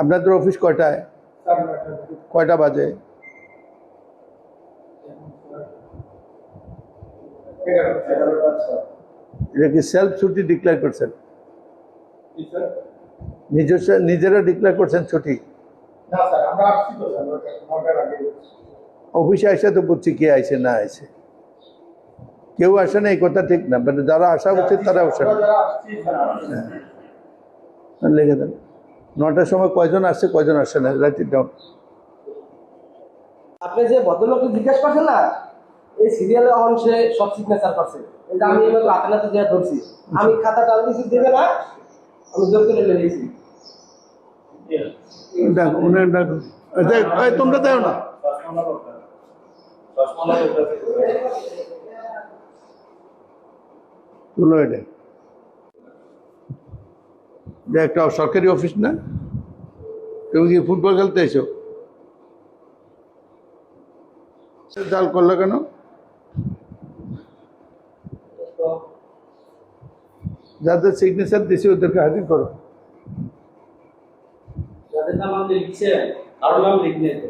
আপনাদের অফিস কয়টায়? কয়টা বাজে? এটা কি সেলফ ছুটি ডিক্লেয়ার করছেন? নিজেরা ডিক্লেয়ার করছেন ছুটি? অফিসে আসে তো বুঝছি কে আইছে না আইছে। কেউ আসে না এই কথা ঠিক না, মানে যারা আসা উচিত তারা আসে না। লিখে দেন 9টার সময় কয়জন আসছে কয়জন আসছে না, রাইট ইট ডাউন। আপনি যে ভদ্রলোককে জিজ্ঞেস করছেন না, এই সিরিয়ালে অংশে সব সিগনেচার করছে, এটা আমি এবার রাতে দিয়ে ধরছি। আমি খাতা টাল কিছু দেবে না, আমি জোর করে লেগেছি। দেখো উনি দেখো, তোমরা দেও না। তুলো এটা একটা সরকারি অফিস না? তুমি কি ফুটবল খেলতে এসো? জাল করলো কেন? যাদের সিগনেচার দিছি ওদেরকে হাজির করো। যাদের নাম আপনি লিখছেন, কারো নাম লিখনে তো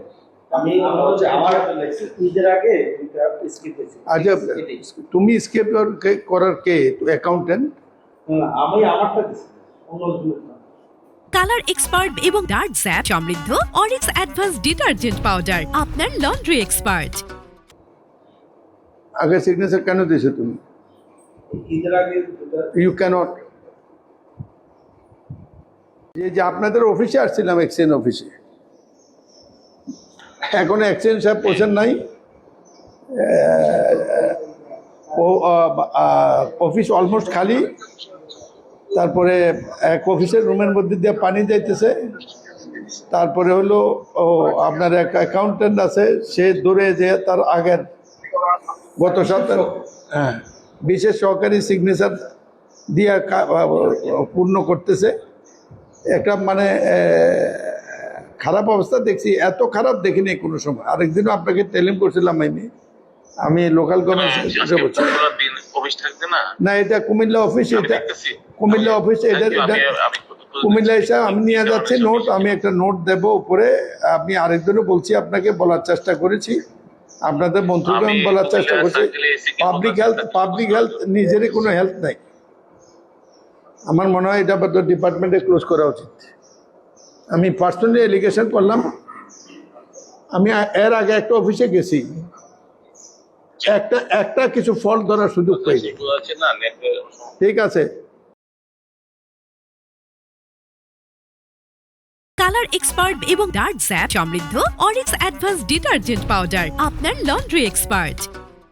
আমি আমার নিজের আগে স্কিপ হয়েছে। আচ্ছা, তুমি স্কেপ করার কে? অ্যাকাউন্টেন্ট? না, আমি আমারটা দিছি, অন্য কালার এক্সপার্ট এবং ডার্ক জ্যাপ সমৃদ্ধ অরিক্স অ্যাডভান্স ডিটারজেন্ট পাউডার, আপনার লন্ড্রি এক্সপার্ট। আগে সিগনেচার কেন দিয়েছো তুমি? ঈদের আগে ইউ ক্যানট। যে আপনাদের অফিসে আসছিলাম, এক্সচেঞ্জ অফিসে, এখনো এক্সচেঞ্জ সাহেব পৌঁছেন নাই। অফিস অলমোস্ট খালি। তারপরে এক অফিসের রুমের মধ্যে দিয়ে পানি যাইতেছে। তারপরে হলো আপনার এক অ্যাকাউন্টেন্ট আছে, সে দূরে যে তার আগের গত সপ্তাহে বিশেষ সহকারী সিগনেচার দিয়ে পূর্ণ করতেছে। একটা মানে খারাপ অবস্থা দেখছি, এত খারাপ দেখিনি কোনো সময়। আরেকদিনও আপনাকে টেলিম করছিলাম আমি লোকাল গভর্নমেন্ট না, এটা কুমিল্লা অফিস। এটা কুমিল্লা অফিস, এটা কুমিল্লা এসে আমি নিয়ে যাচ্ছি নোট। আমি একটা নোট দেব উপরে। আমি আরেকদিনও বলছি, আপনাকে বলার চেষ্টা করেছি, আপনাদের মন্ত্রীকে আমি বলার চেষ্টা করছি, পাবলিক হেলথ নিজেরই কোনো হেলথ নাই। আমার মনে হয় এটা ডিপার্টমেন্টে ক্লোজ করা উচিত। আমি পার্সোনালি এলিগেশন করলাম। আমি এর আগে একটা অফিসে গেছি, একটা কিছু ফল্ট ধরার সুযোগ পাইনি। ঠিক আছে। কালার এক্সপার্ট এবং ডার্ক জ্যাপ সমৃদ্ধ অরিক্স অ্যাডভান্স ডিটারজেন্ট পাউডার, আপনার লন্ড্রি এক্সপার্ট।